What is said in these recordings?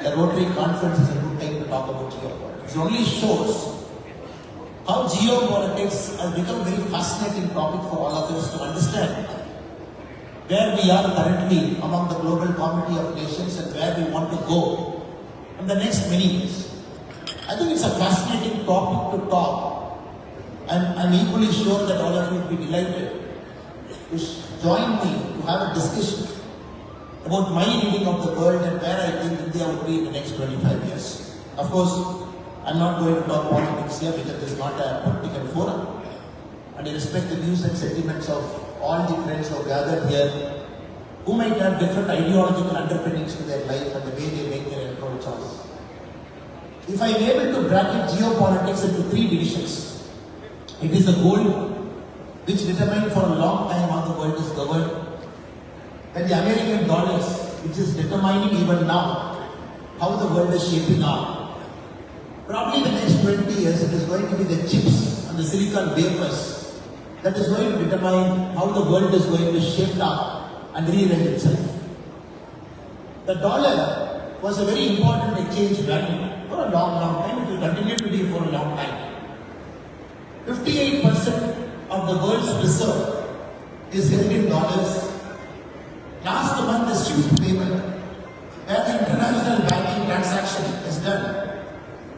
the Rotary Conference is a good time to talk about geopolitics. It only shows how geopolitics has become a very fascinating topic for all of us to understand where we are currently among the global community of nations and where we want to go in the next many years. I think it's a fascinating topic to talk, and I'm equally sure that all of you will be delighted to join me to have a discussion about my reading of the world and where I think India will be in the next 25 years. Of course, I'm not going to talk politics here because this is not a political forum. And I respect the views and sentiments of all the friends who are gathered here, who might have different ideological underpinnings to their life and the way they make their electoral choice. If I'm able to bracket geopolitics into three divisions, it is the gold, which determined for a long time how the world is governed, and the American dollars, which is determining even now how the world is shaping up. Probably the next 20 years, it is going to be the chips and the silicon wafers that is going to determine how the world is going to shape up and rearrange itself. The dollar was a very important exchange value for a long time. It will continue to be for a long time. 58% of the world's reserve is held in dollars. Last month, the SWIFT payment, where the international banking transaction is done,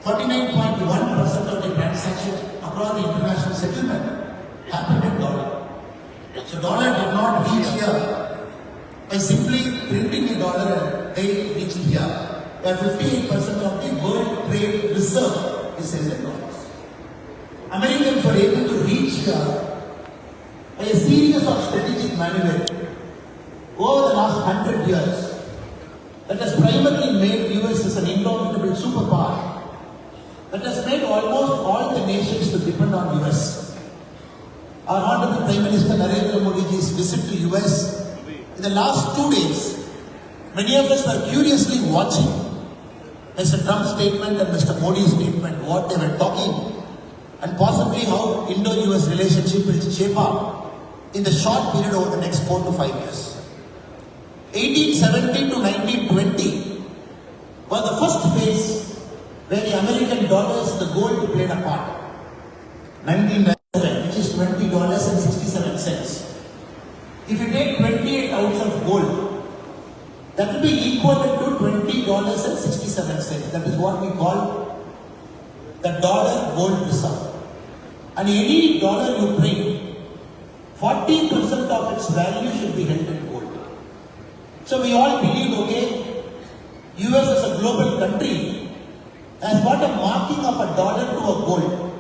49.1% of the transaction across the international settlement happened in dollar. So dollar did not reach here by simply printing a dollar and they reached here, where 58% of the world trade reserve is held in dollars. Americans were able to reach here by a series of strategic maneuvers over the last 100 years that has primarily made US as an indomitable superpower, that has made almost all the nations to depend on US. Our Honorable Prime Minister Narendra Modi's visit to US in the last 2 days, many of us were curiously watching Mr. Trump's statement and Mr. Modi's statement, what they were talking, and possibly how Indo-US relationship will shape up in the short period over the next 4 to 5 years. 1870 to 1920 was the first phase where the American dollars, the gold played a part. 1997, which is $20.67. If you take 28 ounces of gold, that will be equivalent to $20.67. That is what we call the dollar gold reserve. And any dollar you print, 40% of its value should be held in gold. So we all believe, okay, US as a global country has got a marking of a dollar to a gold.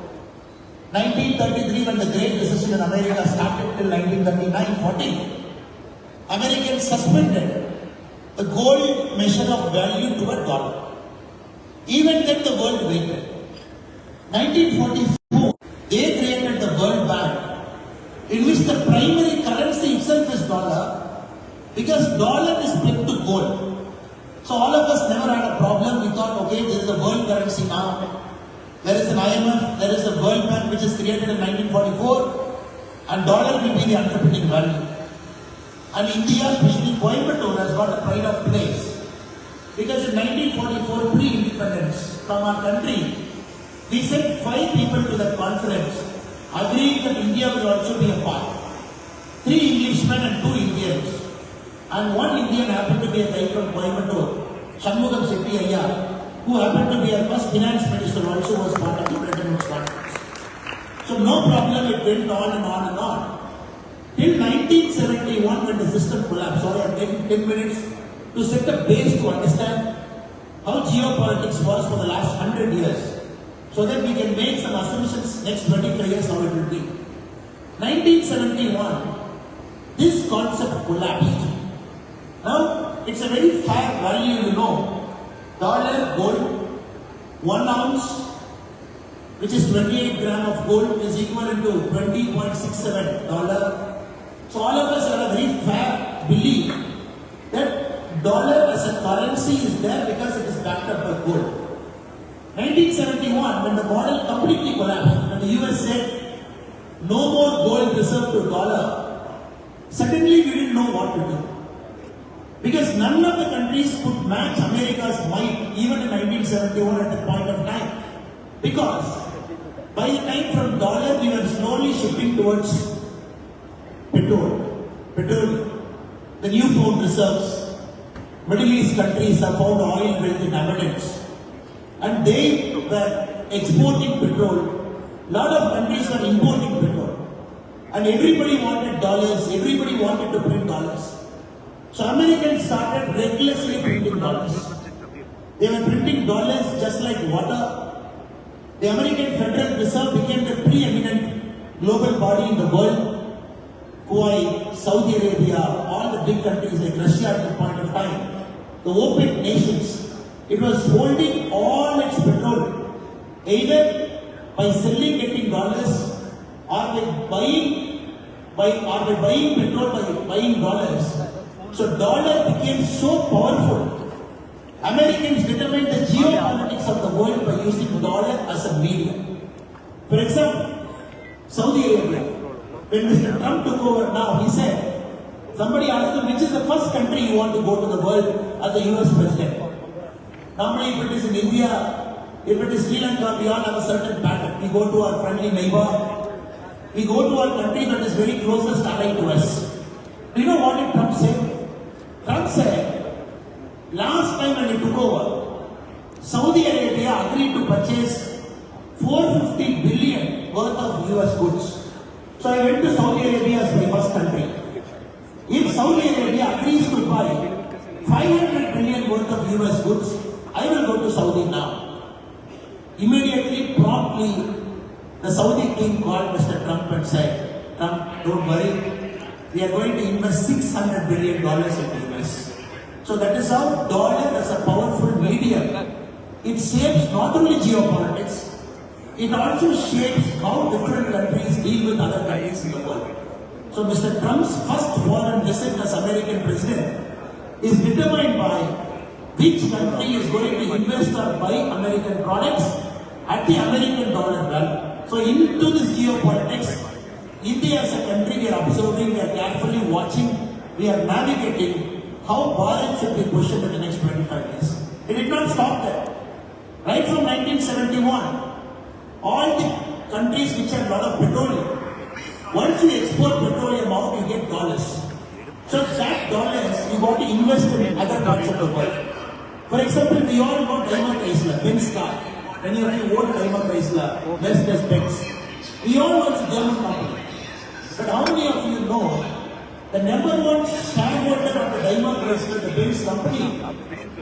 1933, when the Great Recession in America started till 1939-40, Americans suspended the gold measure of value to a dollar. Even then the world waited. 1944, they created the World Bank, in which the primary currency itself is dollar, because dollar is pegged to gold. So all of us never had a problem. We thought, okay, there is a world currency now. There is an IMF, there is a World Bank which is created in 1944, and dollar will be the underpinning value. And India, especially Coimbatore, has got a pride of place. Because in 1944, pre-independence from our country, we sent 5 people to that conference, agreeing that India will also be a part. 3 Englishmen and 2 Indians. And 1 Indian happened to be a guy from Coimbatore, Shanmugam Setti Ayya, who happened to be our first finance minister, also was part of the Bretton Woods conference. So no problem, it went on and on and on. Till 1971, when the system collapsed. Sorry, I'm taking 10 minutes to set a base to understand how geopolitics was for the last 100 years, so that we can make some assumptions next 25 years how it will be. 1971, this concept collapsed. Now, it's a very fair value, you know. Dollar gold, 1 ounce, which is 28 gram of gold, is equivalent to $20.67. So all of us have a very fair belief that dollar as a currency is there because it is backed up by gold. 1971, when the model completely collapsed, and the US said, no more gold reserve to dollar, suddenly we didn't know what to do. Because none of the countries could match America's might even in 1971 at the point of time. Because by the time from dollar we were slowly shifting towards petrol, the newfound reserves. Middle East countries have found oil wealth in abundance and they were exporting petrol. A lot of countries were importing petrol and everybody wanted dollars, everybody wanted to print dollars. So Americans started recklessly printing dollars. They were printing dollars just like water. The American Federal Reserve became the preeminent global body in the world. Kuwait, Saudi Arabia, all the big countries like Russia at the point of time, the OPEC nations, it was holding all its petrol, either by selling getting dollars or by buying petrol by buying dollars. So dollar became so powerful. Americans determined the geopolitics of the world by using dollar as a medium. For example, Saudi Arabia. When Mr. Trump took over now, he said, somebody asked him, which is the first country you want to go to the world as the US president? Normally, if it is in India, if it is Sri Lanka, we all have a certain pattern. We go to our friendly neighbor. We go to our country that is very closest allied to us. Do you know what did Trump say? Trump said, last time when he took over, Saudi Arabia agreed to purchase $450 billion worth of US goods. So I went to Saudi Arabia as my first country. If Saudi Arabia agrees to buy $500 billion worth of US goods, I will go to Saudi now. Immediately, promptly, the Saudi king called Mr. Trump and said, Trump, don't worry, we are going to invest $600 billion in the US. So that is how dollar as a powerful medium, it shapes not only geopolitics, it also shapes how different countries deal with other countries in the world. So Mr. Trump's first foreign visit as American president is determined by which country is going to invest or buy American products at the American dollar value. So into this geopolitics, India as a country, we are observing, we are carefully watching, we are navigating how Bharat should be positioned in the next 25 years. It did not stop there. Right from 1971, all the countries which have a lot of petroleum, once you export petroleum out, you get dollars. So that dollars, you got to invest in other parts of the world. For example, we all know Daimler Chrysler, Benz car. Many of you own Daimler Chrysler, Mercedes-Benz. We all know it's a German company. But how many of you know the number one shareholder of the Daimler Chrysler, the Benz company,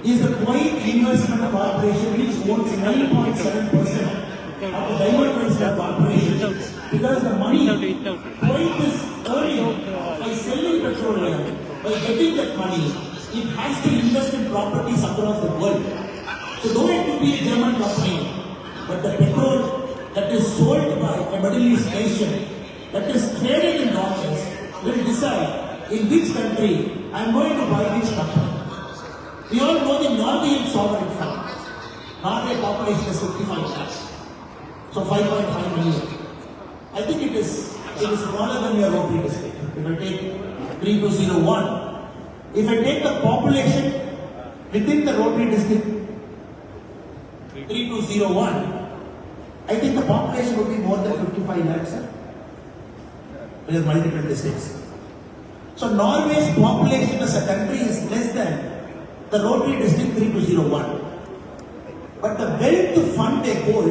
is the Kuwait Investment Corporation, which owns 9.7% of the Daimler Chrysler Corporation, because the money Kuwait is earning by selling petroleum, by getting that money, it has to invest in properties across the world. So though it could be a German company, but the petrol that is sold by a Middle East nation, that is traded in dollars, will decide in which country I am going to buy which company. We all know the Norwegian sovereign fund. Norway population is 55 lakhs. So 5.5 million. I think it is smaller than your Rotary district. If I take 3201, if I take the population within the Rotary district 3201, I think the population would be more than 55 lakhs. There are multiple districts. So Norway's population as a country is less than the Rotary district 3201. But the wealth fund they hold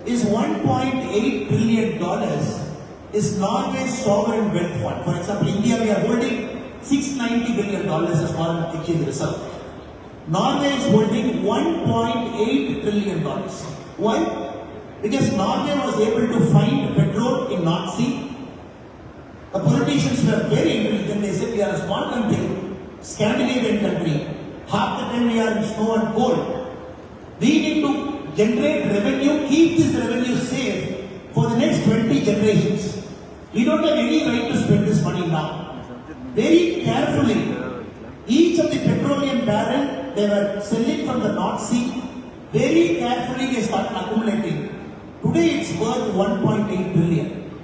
is $1.8 billion is Norway's sovereign wealth fund. For example, India, we are holding $690 billion as foreign exchange reserve. Norway is holding $1.8 trillion. Why? Because Norway was able to find petrol in North Sea. The politicians were very intelligent. They said we are a small country, Scandinavian country. Half the time we are in snow and cold. We need to generate revenue, keep this revenue safe for the next 20 generations. We don't have any right to spend this money now. Very carefully, each of the petroleum barrel they were selling from the North Sea, very carefully they started accumulating. Today it's worth 1.8 billion.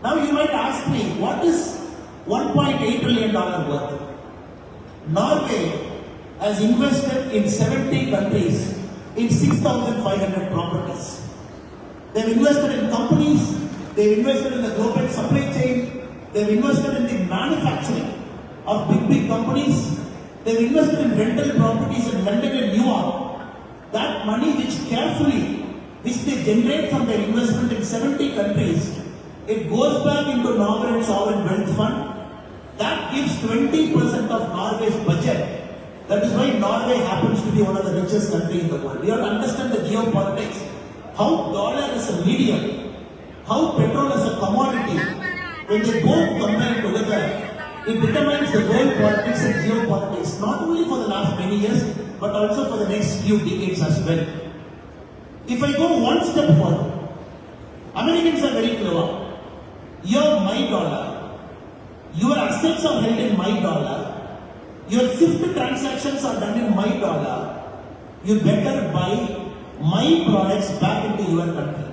Now you might ask me, what is $1.8 trillion worth? Norway has invested in 70 countries in 6,500 properties. They've invested in companies, they've invested in the global supply chain, they've invested in the manufacturing of big companies, they've invested in rental properties in London and New York. That money which they generate from their investment in 70 countries, it goes back into Norway sovereign wealth fund. That gives 20% of Norway's budget. That is why Norway happens to be one of the richest countries in the world. We have to understand the geopolitics. How dollar is a medium, how petrol is a commodity. When they both combine together, it determines the world politics and geopolitics, not only for the last many years, but also for the next few decades as well. If I go one step further, Americans are very clever. You're my dollar, your assets are held in my dollar, your SWIFT transactions are done in my dollar, you better buy my products back into your country.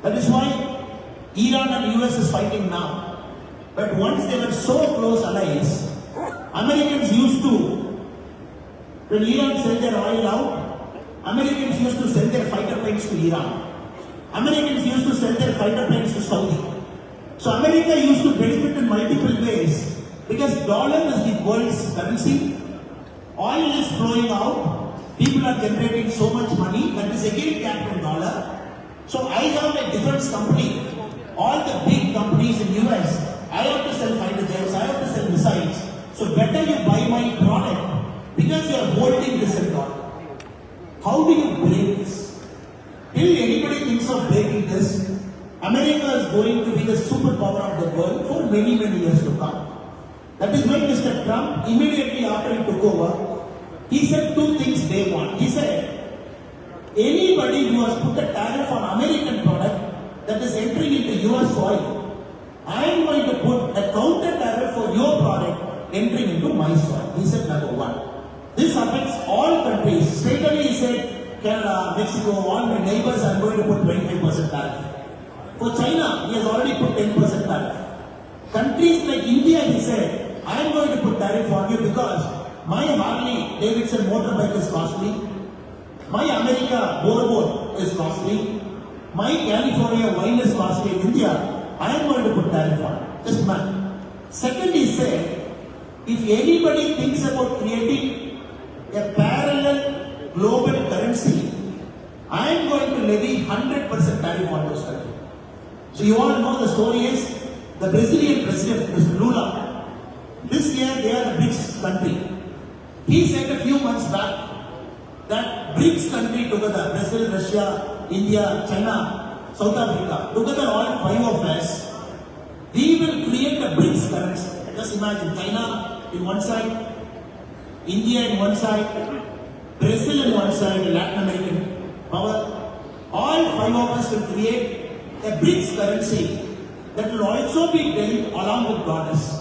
That is why Iran and US is fighting now. But once they were so close allies, Americans used to, when Iran sent their oil out, Americans used to send their fighter planes to Iran. Americans used to send their fighter planes to Saudi. So America used to benefit in multiple ways because dollar is the world's currency. Oil is flowing out. People are generating so much money that is again capped in dollar. So I have a defense company. All the big companies in US, I have to sell fighter jets, I have to sell missiles. So better you buy my product because you are holding this in dollar. How do you break this? Till anybody thinks of breaking this, America is going to be the superpower of the world for many years to come. That is why Mr. Trump, immediately after he took over, he said two things day one. He said, anybody who has put a tariff on American product that is entering into US soil, I am going to put a counter tariff for your product entering into my soil. He said number one. This affects all countries. Straight away he said, Canada, Mexico, all my neighbors are going to put 25% tariff. For China, he has already put 10% tariff. Countries like India, he said, I am going to put tariff on you because my Harley Davidson motorbike is costly, my America Boat is costly, my California wine is costly in India, I am going to put tariff on. Just man. Second, he said, if anybody thinks about creating a parallel global currency, I am going to levy 100% tariff on those countries. So you all know the story is the Brazilian president, Mr. Lula. This year they are the BRICS country. He said a few months back that BRICS country together, Brazil, Russia, India, China, South Africa, together all five of us, we will create a BRICS currency. Just imagine China in one side, India in one side, Brazil in one side, Latin American power. All five of us will create a BRICS currency that will also be dealt along with dollars.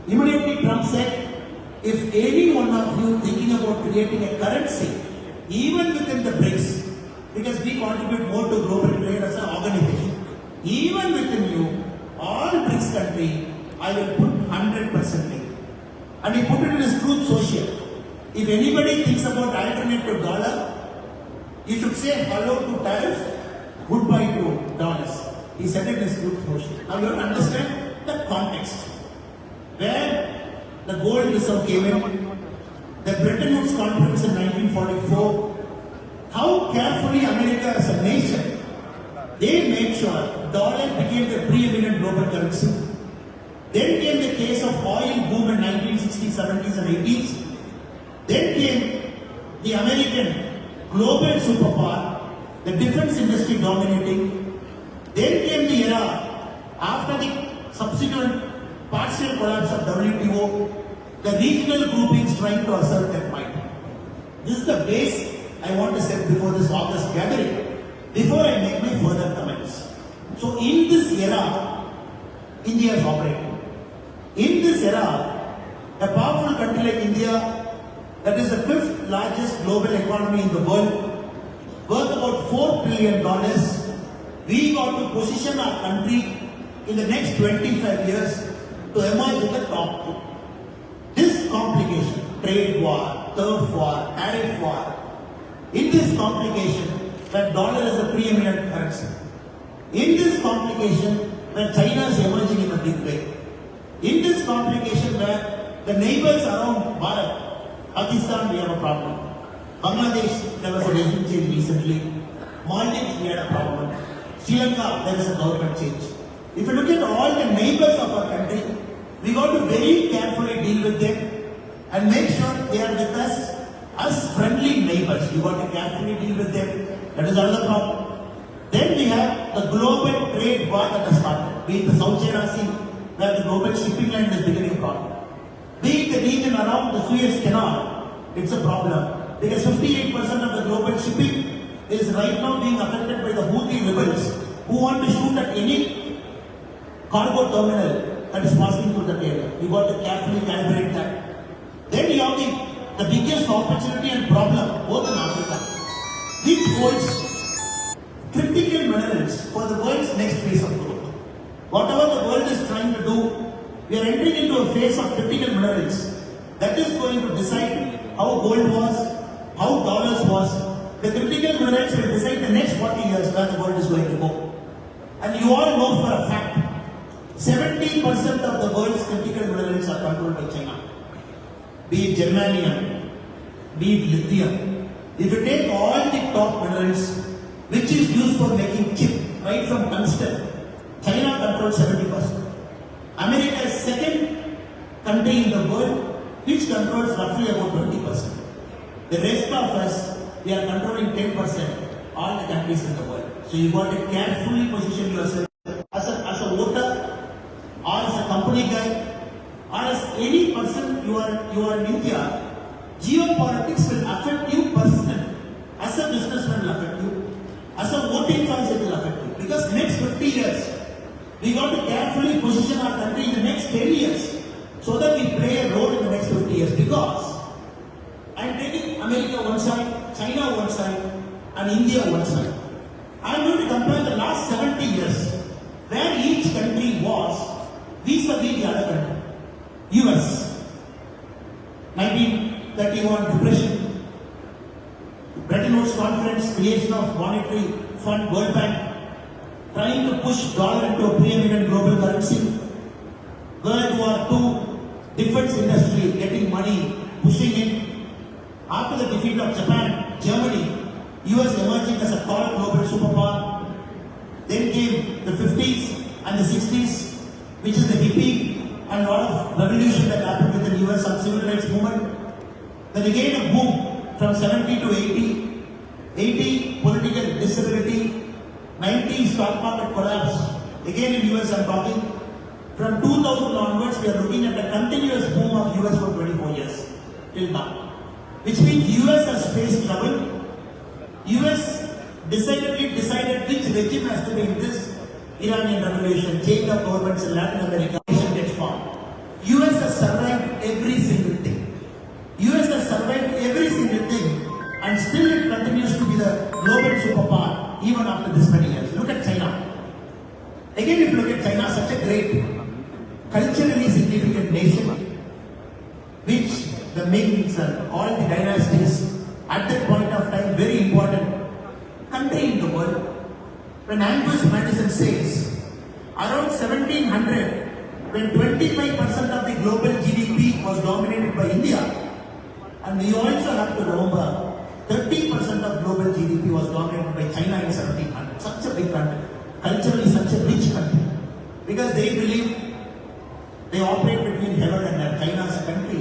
Immediately Trump said, if any one of you thinking about creating a currency, even within the BRICS, because we contribute more to global trade as an organization, even within you, all BRICS country, I will put 100% in. And he put it in his Truth Social. If anybody thinks about alternative dollar, you should say hello to tariff, goodbye to dollars. He said it in his Truth Social. Now you have to understand the context. Where the gold reserve came in, the Bretton Woods Conference in 1944, how carefully America as a nation, they made sure dollar became the preeminent global currency. Then came the case of oil boom in 1960s, 70s and 80s. Then came the American global superpower, the defense industry dominating. Then came the era after the subsequent partial collapse of WTO, the regional groupings trying to assert their might. This is the base I want to set before this August gathering, before I make my further comments. So in this era, India is operating. In this era, a powerful country like India, that is the 5th largest global economy in the world, worth about $4 trillion, we got to position our country in the next 25 years to emerge in the top 2. This complication, trade war, turf war, tariff war. In this complication, where dollar is a preeminent currency. In this complication, where China is emerging in a big way. In this complication, where the neighbors around Bharat, Pakistan, we have a problem. Bangladesh, there was a regime change recently. Maldives, we had a problem. Sri Lanka, there is a government change. If you look at all the neighbors of our country, we got to very carefully deal with them and make sure they are with us as friendly neighbors. You got to carefully deal with them. That is another problem. Then we have the global trade war that has started. Be it the South China Sea, where the global shipping line is becoming a problem. Be it the region around the Suez Canal, it's a problem. Because 58% of the global shipping is right now being affected by the Houthi rebels who want to shoot at any cargo terminal that is passing through that area. You got to carefully calibrate that. Then you have the biggest opportunity and problem, both in Africa, which holds critical minerals for the world's next phase of growth. Whatever the world is trying to do, we are entering into a phase of critical minerals that is going to decide how gold was, how dollars was. The critical minerals will decide the next 40 years where the world is going to go. And you all know for a fact, 70% of the world's critical minerals are controlled by China. Be it germanium, be it lithium. If you take all the top minerals, which is used for making chip, right from tungsten, China controls 70%. America is second country in the world which controls roughly about 20%. The rest of us, we are controlling 10%, all the countries in the world. So you got to carefully position yourself as a voter, or as a company guy, or as any person you are in India. Geopolitics will affect you personally. As a businessman, it will affect you. As a voting choice, it will affect you. Because next 50 years, we got to carefully position our country in the next 10 years so that we play a role in the next 50 years. Because I am taking America one side, China one side, and India one side. I am going to compare the last 70 years where each country was vis-a-vis the other country. US, 1931 depression, Bretton Woods Conference, creation of monetary fund, World Bank, trying to push dollar into a preeminent global currency. World War II, defense industry getting money, pushing in. After the defeat of Japan, Germany, US emerging as a tall global superpower. Then came the 50s and the 60s, which is the hippie and a lot of revolution that happened within the US and civil rights movement. Then again a boom from 70 to 80, 80 political instability, 90 stock market collapse. Again in US I'm talking. From 2000 onwards we are looking at a continuous boom of US for 24 years till now. Which means US has faced trouble. US decided which regime has to be in this Iranian revolution, change of governments in Latin America, gets formed. US has survived every single thing. US has survived every single thing and still it continues to be the global superpower even after this many years. Look at China. Again, if you look at China, such a great, culturally significant nation, which the Mings and all the dynasties at that point of time, very important country in the world. When Angus Madison says, around 1700, when 25% of the global GDP was dominated by India, and we also have to remember, 30% of global GDP was dominated by China in 1700. Such a big country, culturally such a rich country, because they believe they operate between heaven and earth. China is a country,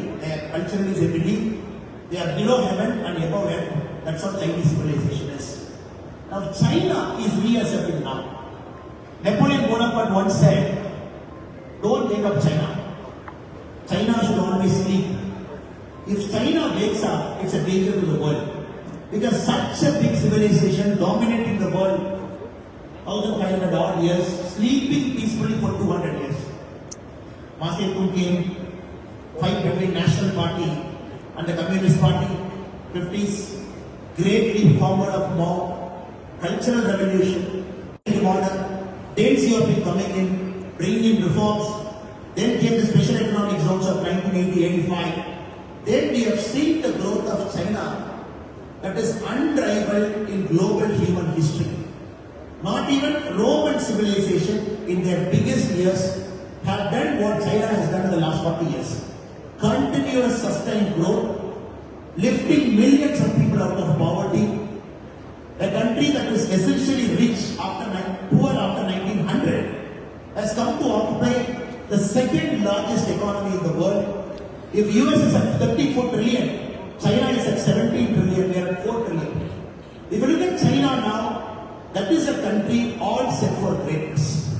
culturally they believe they are below heaven and above earth. That's how Chinese civilization is. Now China is reasserting now. Napoleon Bonaparte once said, don't wake up China. China should always sleep. If China wakes up, it's a danger to the world. Because such a big civilization dominating the world, 1500 odd years, sleeping peacefully for 200 years. Mao Zedong came, fight between National Party and the Communist Party, 50s, great leap forward of Mao, cultural revolution, modern, Deng Xiaoping coming in, bringing in reforms. Then came the special economic zones of 1980-85, then we have seen the growth of China that is unrivaled in global human history. Not even Roman civilization in their biggest years have done what China has done in the last 40 years. Continuous sustained growth, lifting millions of people out of poverty. A country that was essentially rich poor after 1900 has come to occupy the second largest economy in the world. If US is at 34 trillion, China is at 17 trillion, we are at 4 trillion. If you look at China now, that is a country all set for greatness.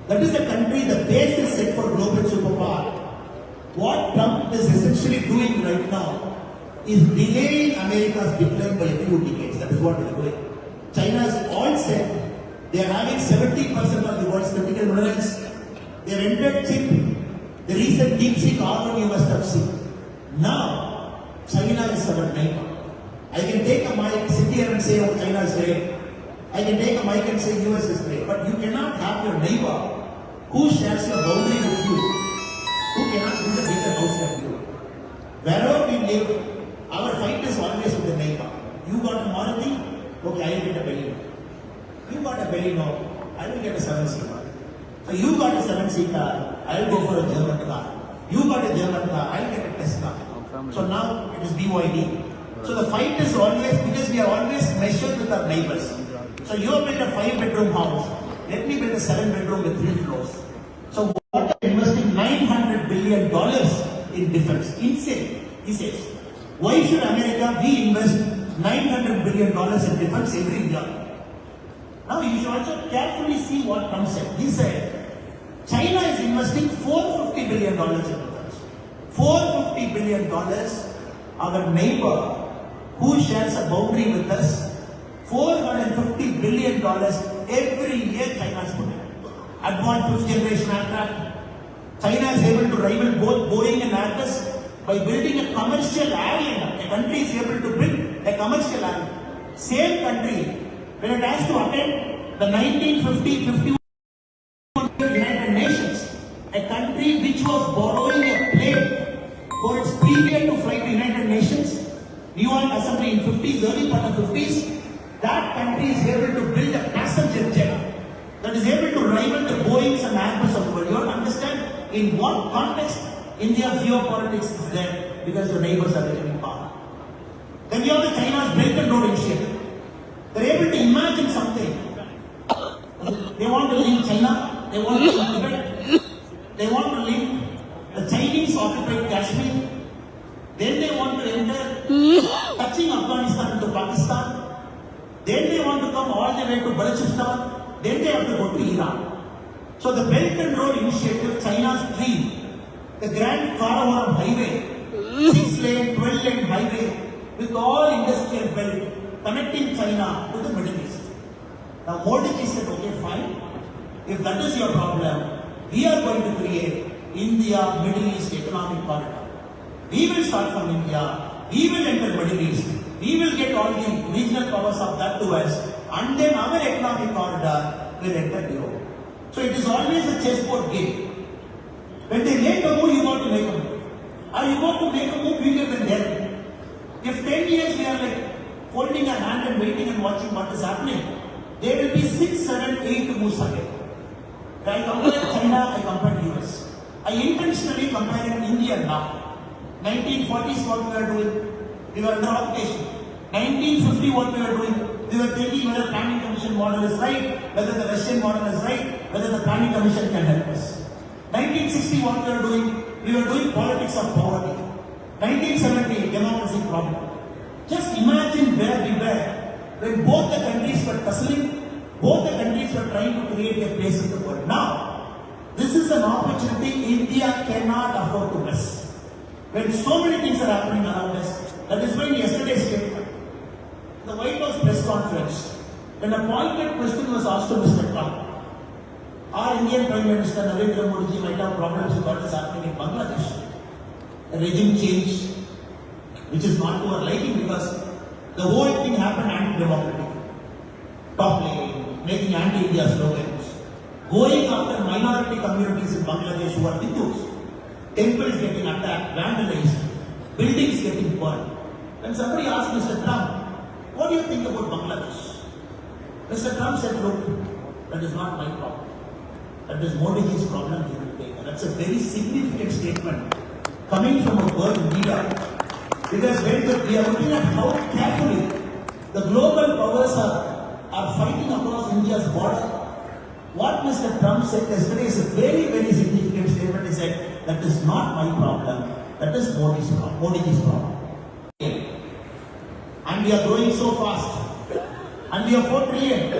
That is a country, the base is set for global superpower. What Trump is essentially doing right now is delaying America's decline by a few decades. That is what he is doing. China is all set. They are having 70% of the world's critical minerals. They have entered chip. The recent deep sea carbon you must have seen. Now, China is our neighbor. I can take a mic, sit here and say, oh, China is great. I can take a mic and say US is great. But you cannot have your neighbor who shares your boundary with you, who cannot build a bigger house than you. Wherever we live, our fight is always with the neighbor. You got a Maruti? Okay, I will get a Baleno. You got a Baleno, I will get a 7-seater. So you got a 7-seater, I will go for a German car. You got a German car, I will get a Tesla. So now it is BYD. So the fight is always, because we are always measured with our neighbors. So you have built a 5-bedroom house. Let me build a 7-bedroom with 3 floors. So what are investing $900 billion in defense? Insane, he says. Why should America, we invest $900 billion in defense every year? Now you should also carefully see what Trump said. He said, China is investing $450 billion in defense. $450 billion, our neighbor who shares a boundary with us, $450 billion every year China is putting. Advanced 5th generation aircraft. China is able to rival both Boeing and Airbus by building a commercial airline. A country is able to build a commercial airline. Same country, when it has to attend the 1950-51 United Nations, a country which was borrowing a plane for its period to fly to United Nations, New York Assembly in 50s, early part of 50s, that country is able to build a passenger jet that is able to rival the Boeings and Airbus of the world. You have to understand in what context India's geopolitics is there, because your neighbors are getting power. Then you have the China's Belt and Road Initiative. They're able to imagine something. They want to link China, they want to link Tibet, they want to link the Chinese occupied Kashmir, then they want to enter touching Afghanistan to Pakistan. Then they want to come all the way to Balochistan. Then they have to go to Iran. So the Belt and Road Initiative, China's dream, the Grand Karakoram Highway, 6-lane, 12-lane highway with all industrial belt connecting China to the Middle East. Now Modi said, okay, fine. If that is your problem, we are going to create India Middle East economic corridor. We will start from India. We will enter Middle East. We will get all the regional powers of that to us, and then our economic corridor will enter Europe. So it is always a chessboard game. When they make a move, you got to make a move. Or you got to make a move bigger than them. If 10 years we are like folding our hand and waiting and watching what is happening, there will be 6, 7, 8 moves ahead. When I compare China, I compare US. I intentionally compare India now. 1940s what we were doing. We were under occupation. 1950 what we were doing. We were thinking whether the planning commission model is right, whether the Russian model is right, whether the planning commission can help us. 1960 what we were doing politics of poverty. 1970 democracy problem. Just imagine where we were when both the countries were tussling, both the countries were trying to create a place in the world. Now, this is an opportunity India cannot afford to miss. When so many things are happening around us, that is why in yesterday's statement, the White House press conference, when a pointed question was asked to Mr. Trump, our Indian Prime Minister Narendra Modi might have problems with what is happening in Bangladesh. A regime change, which is not to our liking because the whole thing happened anti-democratic. Toppling, making anti-India slogans, going after minority communities in Bangladesh who are Hindus. Temples getting attacked, vandalized. buildings getting burned. When somebody asked Mr. Trump, what do you think about Bangladesh? Mr. Trump said, look, that is not my problem. That is Modi's problem he will take. And that's a very significant statement coming from a world leader. Because when we are looking at how carefully the global powers are fighting across India's border, what Mr. Trump said yesterday is a very, very significant statement. He said, that is not my problem, that is Modi's problem. And we are growing so fast. And we are 4 trillion.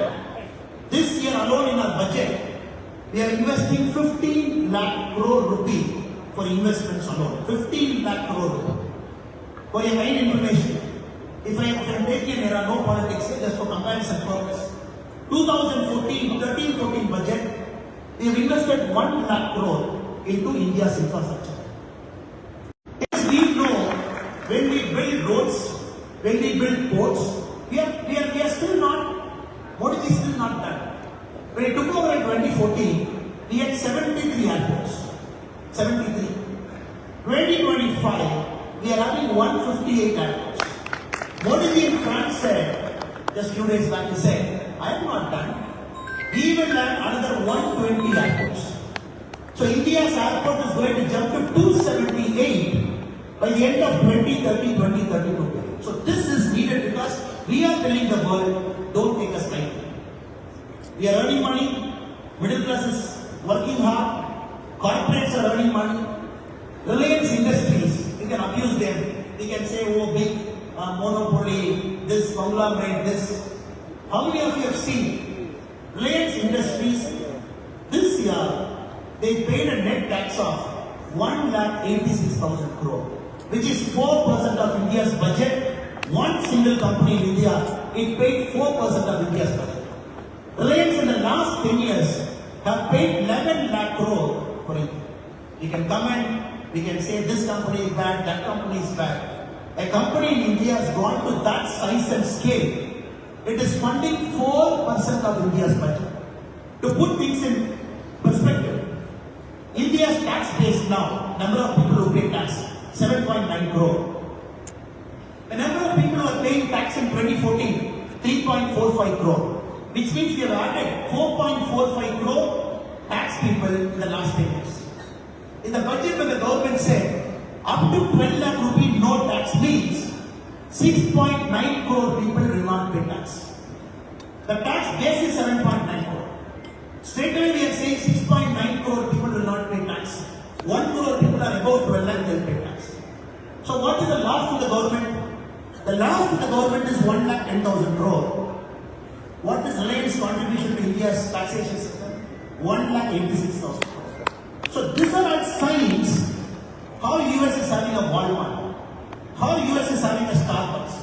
This year alone in our budget, we are investing 15 lakh crore rupee for investments alone. 15 lakh crore rupee. For your kind information, if I am taking there are no politics, just for comparison purpose. 2013-14 budget, we have invested 1 lakh crore into India's infrastructure. Yes, we know when we build roads, when we build ports, we are still not, Modi is still not done. When he took over in 2014, we had 73 airports. 73. 2025, we are having 158 airports. Modi in France said, just few days back, he said, I am not done. We will have another 120 airports. So India's airport is going to jump to 278 by the end of 2032. So this is needed because we are telling the world, don't take us lightly. We are earning money, middle class is working hard, corporates are earning money. Reliance Industries, we can accuse them. We can say, oh, big monopoly, this conglomerate, this. How many of you have seen Reliance Industries this year? They paid a net tax of 1,86,000 crore, which is 4% of India's budget. One single company in India, it paid 4% of India's budget. Reliance in the last 10 years have paid 11 lakh crore for it. We can come and we can say this company is bad, that company is bad. A company in India has gone to that size and scale. It is funding 4% of India's budget. To put things in perspective, India's tax base now, number of people who pay tax, 7.9 crore. The number of people who are paying tax in 2014, 3.45 crore. Which means we have added 4.45 crore tax people in the last 10 years. In the budget when the government said, up to 12 lakh rupee no tax means 6.9 crore people will not pay tax. The tax base is 7.9 crore. Straight away we are saying 6.9 crore people will not pay tax. 1 crore people are above 12 lakh, they will pay tax. So what is the loss to the government? The loss to the government is 1,10,000 crore. What is Reliance contribution to India's taxation system? 1,86,000 crore. So these are all signs how US is having a Walmart, how US is having a Starbucks.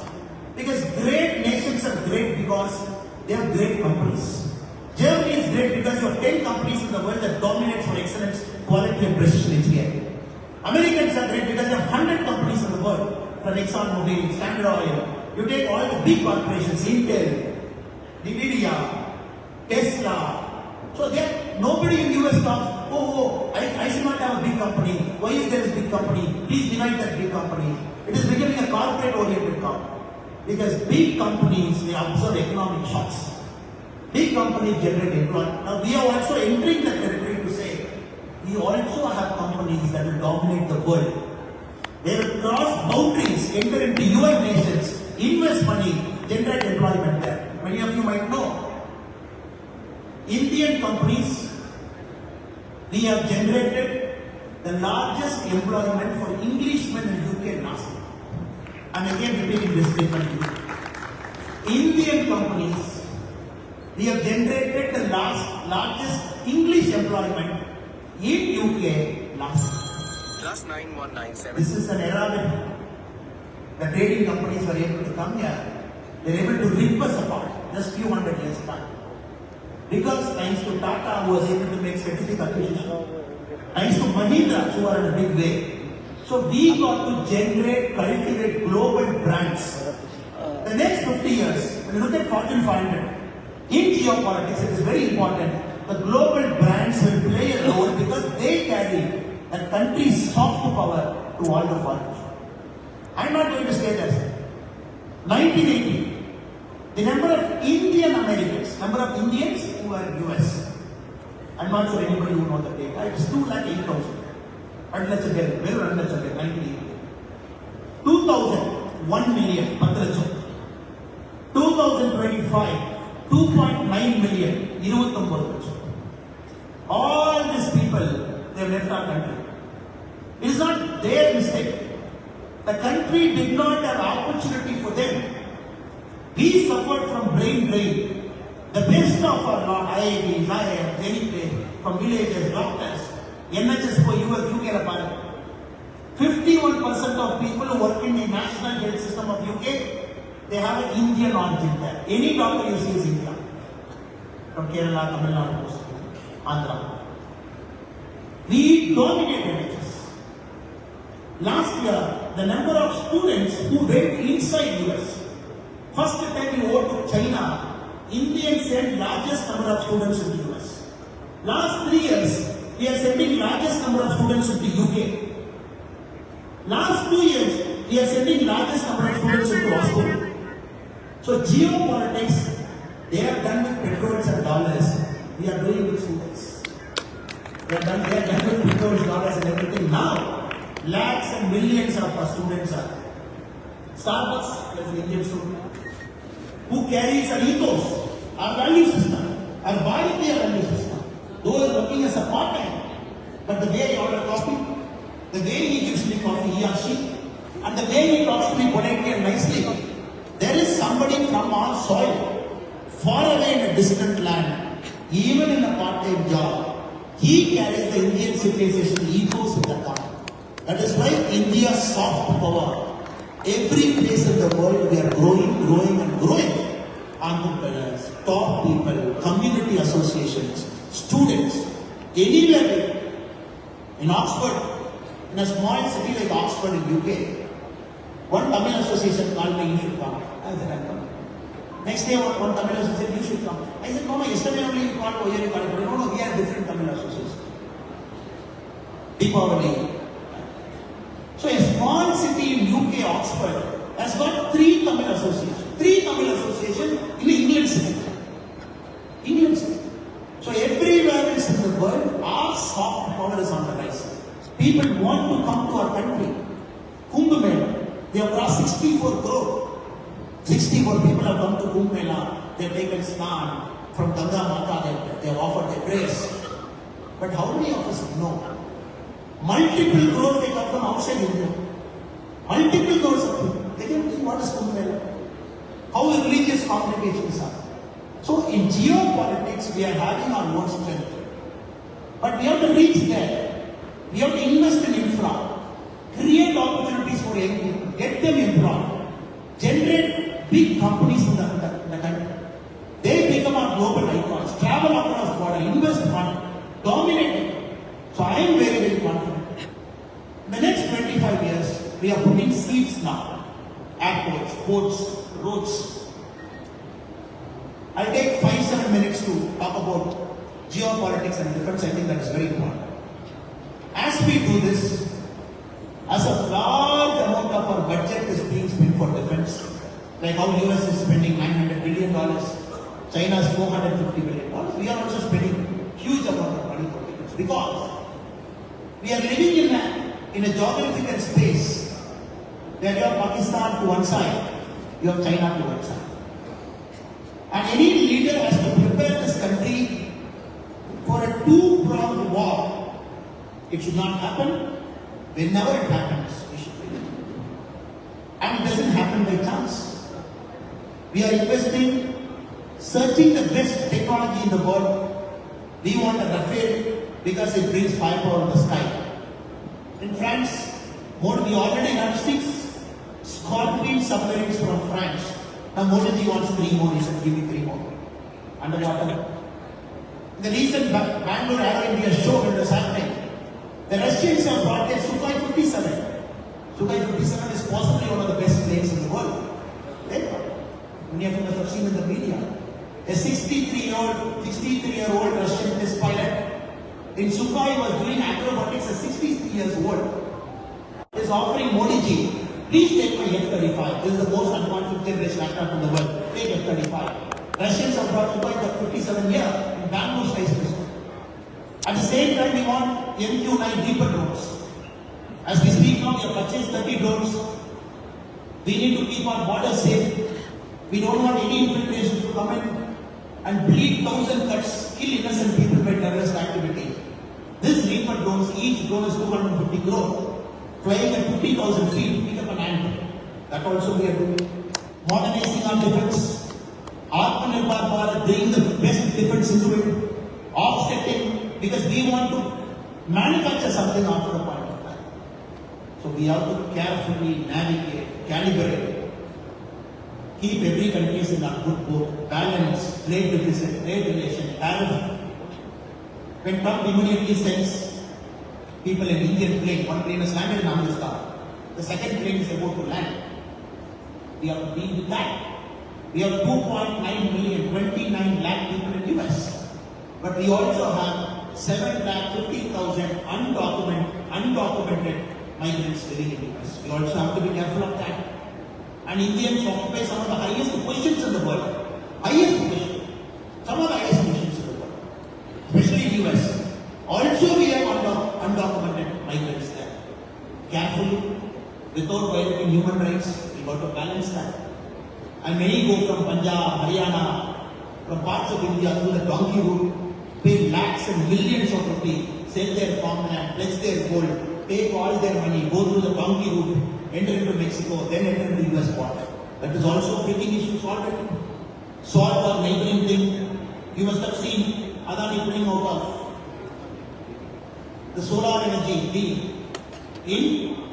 Because great nations are great because they have great companies. Germany is great because you have 10 companies in the world that dominate for excellence, quality and precision engineering. Americans are great because they have 100 companies in the world, from ExxonMobil, Standard Oil. You take all the big corporations, Intel, NVIDIA, Tesla. So nobody in US talks, I should not have a big company. Why is there a big company? Please divide that big company. It is becoming a corporate-oriented company. Because big companies, they absorb economic shocks. Big companies generate employment. Now we are also entering the territory to say, we also have companies that will dominate the world. They will cross boundaries, enter into UN nations, invest money, generate employment there. Many of you might know. Indian companies, we have generated the largest employment for Englishmen in UK last year. And again repeating this statement. Indian companies, we have generated the largest English employment in UK last year. +9197. This is an era when the trading companies were able to come here. They were able to rip us apart just few hundred years back. Because thanks to Tata, who was able to make strategic acquisition, thanks to Mahindra, who are in a big way. So we got to generate, cultivate global brands. The next 50 years, when you look at Fortune 500, in geopolitics, it is very important. The global brands will play a role because they carry a country's soft power to all the foreigners. I'm not going to state as 1980, the number of Indian Americans, number of Indians who are US. I'm not sure anybody will know the data. It is 2,08,000. 1980. 2000, 1 million, 2025, 2.9 million, 29. All these people, they have left our country. It is not their mistake. The country did not have opportunity for them. We suffered from brain drain. The best of our IITs, IIMs, any place, from villages, doctors, NHS for UK, 51% of people who work in the national health system of UK, they have an Indian origin there. Any doctor you see is Indian. From Kerala, Tamil Nadu, Andhra. We dominate NHS. Last year, the number of students who went inside US, first time you go to China, Indians sent largest number of students in the US. Last 3 years, we are sending largest number of students into UK. Last 2 years, we are sending largest number of students into Australia. So geopolitics, they have done with petrodollars and dollars. We are doing with students. They are done with petrodollars, dollars and everything. Now, lakhs and millions of our students are there. Starbucks, as an Indian student, who carries our ethos, our value system, our Bharatiya value system. Those working as a part-time, but the way he order coffee, the way he gives me coffee, he or she, and the way he talks to me politely and nicely, there is somebody from our soil, far away in a distant land, even in a part-time job, he carries the Indian civilization ethos with the car. That is why India's soft power, every place in the world we are growing and growing. Entrepreneurs, top people, community associations, students, anywhere in Oxford, in a small city like Oxford in UK, one Tamil association called me, you should come. I said, I'll come. Next day, one Tamil association, you should come. I said, no, yesterday only you called, oh, here you called. No, we are different Tamil associations. Deepavali. So a small city in UK, Oxford, has got 3 Tamil associations. 3 Tamil associations in England city. England city. So everywhere else in the world, our soft power is on the rise. People want to come to our country. Kumbh Mela, they have crossed 64 crore. 64 people have come to Kumbh Mela. They have taken snan from Ganga Mata. They have offered their prayers. But how many of us know? Multiple crores they come from outside India. Multiple crores of people. They can see what is Kumbh Mela. How religious congregations are. So in geopolitics, we are having our own strength. But we have to reach there. We have to invest in infra. Create opportunities for young people. Get them employed. Generate big companies in the country. They become our global icons. Travel across border. Invest money. Dominate it. So I am very, very confident. In the next 25 years, we are putting seeds now. Airports, ports, roads. I'll take 5-7 minutes to talk about geopolitics and defense. I think that is very important. As we do this, as a large amount of our budget is being spent for defense, like how US is spending $900 billion, China is $450 billion, we are also spending huge amount of money for defense because we are living in a geographical space where you have Pakistan to one side, you have China to one side. And any leader has to prepare this country for a two-pronged war. It should not happen. Whenever it happens, we should win. And it doesn't happen by chance. We are investing, searching the best technology in the world. We want a Rafale because it brings firepower in the sky. In France, we already have 6 Scorpion submarines from France. Now Modi wants 3 more, he said give me 3 more. Underwater. In the recent Bangalore Aero India show when it was happening, the Russians have brought their Sukhoi 57. Sukhoi 57 is possibly one of the best planes in the world. Many of you must have seen in the media. A 63-year-old Russian test pilot in Sukhoi was doing acrobatics at 63 years old. Is offering Modi ji Please take my F-35. This is the most advanced fifth-generation aircraft in the world. Take F-35. Russians have brought to the 57 year in bamboo skyscraper. At the same time, we want MQ-9 Reaper drones. As we speak now, we have purchased 30 drones. We need to keep our borders safe. We don't want any infiltration to come in and bleed 1,000 cuts, kill innocent people by terrorist activity. This Reaper drones, each drone is 250 crore, flying at 50,000 feet, pick up an ant. That also we are doing. Modernizing our defense, Atmanirbhar Bharat, bringing the best defense into it, offsetting, because we want to manufacture something after a point of time. So we have to carefully navigate, calibrate, keep every country in our good book, balance, trade deficit, trade relation, tariff. When Trump immediately sends people in Indian plane, one plane has landed in Afghanistan, the second plane is about to land. We have to deal with that. We have 2.9 million, 29 lakh people in the US. But we also have 7 lakh 50,000 undocumented migrants living in the US. We also have to be careful of that. And Indians occupy some of the highest positions in the world. Highest position. Some of the highest positions in the world. Especially in the US. Also we have undocumented migrants there. Carefully, without violating human rights, we got to balance that. And many go from Punjab, Haryana, from parts of India through the donkey route, pay lakhs and millions of rupees, sell their farmland, pledge their gold, take all their money, go through the donkey route, enter into Mexico, then enter into the US border. That is also bringing issues already. Solve our neighboring thing. You must have seen Adani pulling out of the solar energy deal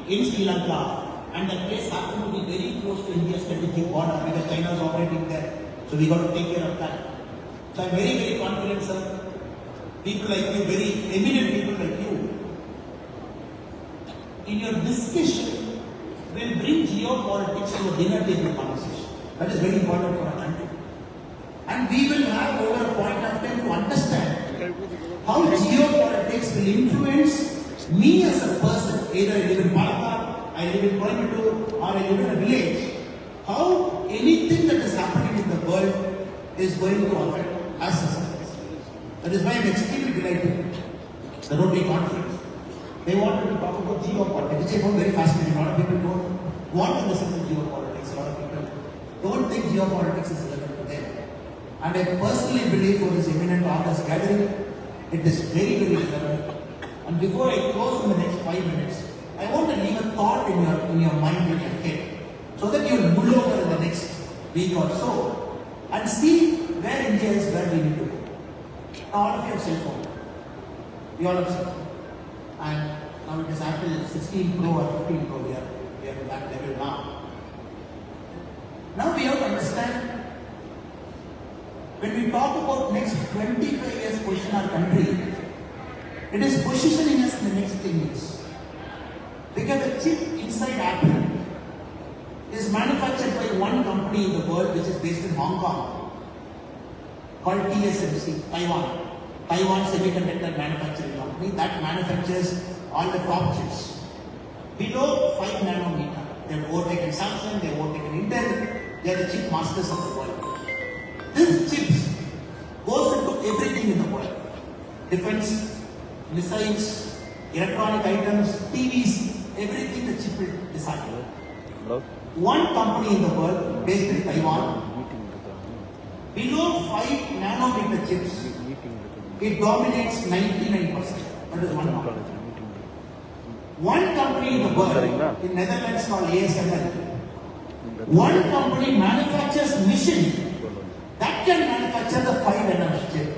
in Sri Lanka. And that place happened to be very close to India's strategic border because China is operating there. So we got to take care of that. So I'm very, very confident, sir. People like you, very eminent people like you, in your discussion will bring geopolitics to a dinner table conversation. That is very important for our country. And we will have over a point of time to understand how geopolitics will influence me as a person, either I live in Palakkad, I live in Coimbatore, or I live in a village. How anything that is happening in the world is going to affect us as a person. That is why I am extremely delighted. The Rotary Conference, they wanted to talk about geopolitics, which I found very fascinating. A lot of people don't want to listen to geopolitics. A lot of people don't think geopolitics is relevant to them. And I personally believe for this eminent authors gathering, it is very, very relevant. And before I close in the next 5 minutes, I want to leave a thought in your mind, in your head, so that you will mull over in the next week or so and see where India is, where we need to go. All of you have cell phone. You all have cell phone. And now it is Apple 16 Pro or 15 Pro. We are at that level now. Now we have to understand, when we talk about next 25 years position our country, it is positioning us in the next 10 years. Because the chip inside Apple is manufactured by one company in the world which is based in Hong Kong called TSMC, Taiwan Semiconductor Manufacturing Company that manufactures all the top chips. Below 5 nanometer, they have overtaken Samsung, they have overtaken Intel, they are the chip masters of the world. These chips goes into everything in the world. Defense, missiles, electronic items, TVs, everything the chip will decide. Hello? One company in the world based in Taiwan, below 5 nanometer chips, it dominates 99%. That is one company. One company in the world, in Netherlands called ASML, one company manufactures machine that can manufacture the 5 nanometer chip.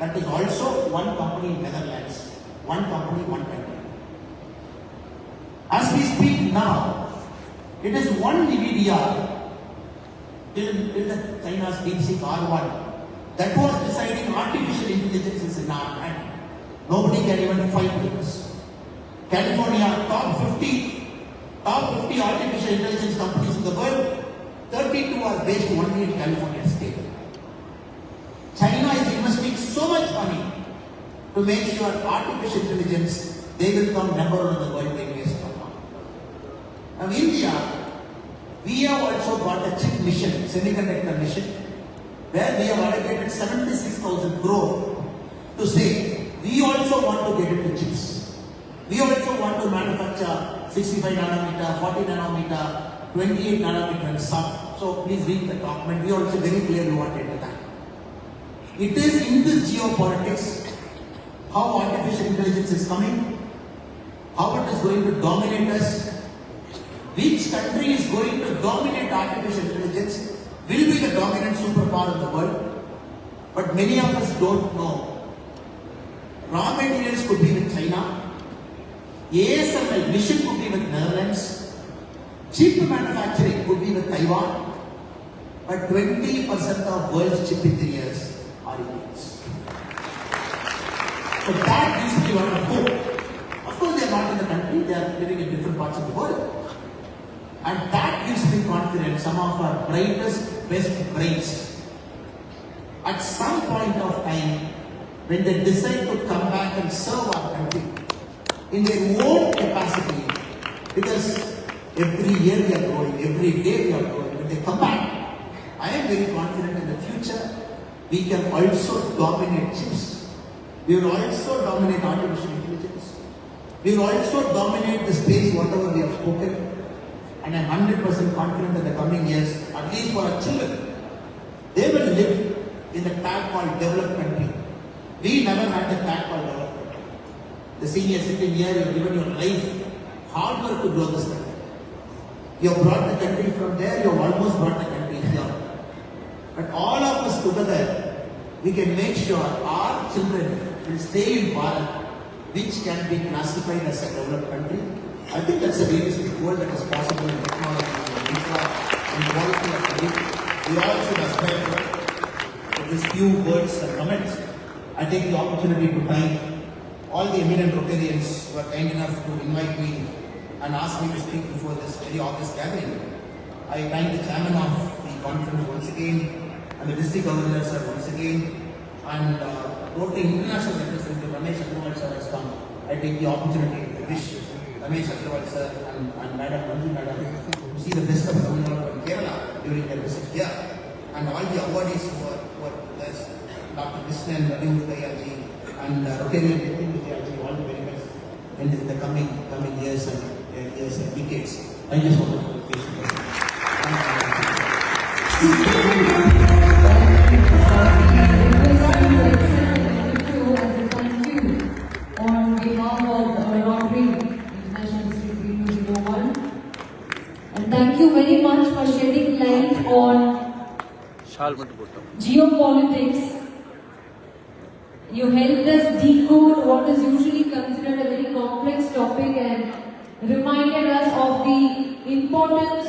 That is also one company in Netherlands. One company, one country. As we speak now, it is one NVIDIA till the China's DeepSeek R1 that was deciding artificial intelligence is in our hand. Nobody can even fight with us. California, top 50 artificial intelligence companies in the world, 32 are based only in California state. China is investing so much money to make sure artificial intelligence, they will come number one in the world 10 years from now. Now India, We have also got a chip mission, semiconductor mission, where we have allocated 76,000 crore to say, we also want to get into chips. We also want to manufacture 65 nanometer, 40 nanometer, 28 nanometer and some. So please read the document. We also very clearly want into that. It is in this geopolitics how artificial intelligence is coming, how it is going to dominate us, which country is going to dominate artificial intelligence, will be the dominant superpower in the world. But many of us don't know. Raw materials could be with China, ASML mission could be with Netherlands, chip manufacturing could be with Taiwan, but 20% of world's chip engineers are Indians. So that gives me a lot of hope. Of course, they are not in the country, they are living in different parts of the world. And that gives me confidence, some of our brightest, best brains, at some point of time, when they decide to come back and serve our country in their own capacity, because every year we are growing, every day we are growing, when they come back, I am very confident in the future, we can also dominate chips. We will also dominate artificial intelligence. We will also dominate the space, whatever we have spoken. And I am 100% confident in the coming years, at least for our children, they will live in the tag called developed country. We never had the tag called developed country. The senior sitting here, you have given your life, hard work to grow this country. You have brought the country from there, you have almost brought the country here. But all of us together, we can make sure our children will stay in Bharat, which can be classified as a developed country. I think that's a realistic goal that is possible in technology, in infra, in quality of life. We all should aspire to it. With these few words and comments, I take the opportunity to thank all the eminent Rotarians who were kind enough to invite me and ask me to speak before this very august gathering. I thank the chairman of the conference once again, and the district governor sir once again, and Rotary International Representative Ramesh Agrawal sir has come. I take the opportunity to wish Ramesh Agrawal sir and Madam Manju Madam to see the best of Tamil Nadu and Kerala during their visit here, and all the awardees who are with us, Dr. Krishnan, Ravi Mudayaji, and Rotarian Nitin Mudayaji, all the very best in the coming years and decades. Thank you so much for the patience. On behalf of Rotary International District Region 01, and thank you very much for shedding light on geopolitics. You helped us decode what is usually considered a very complex topic and reminded us of the importance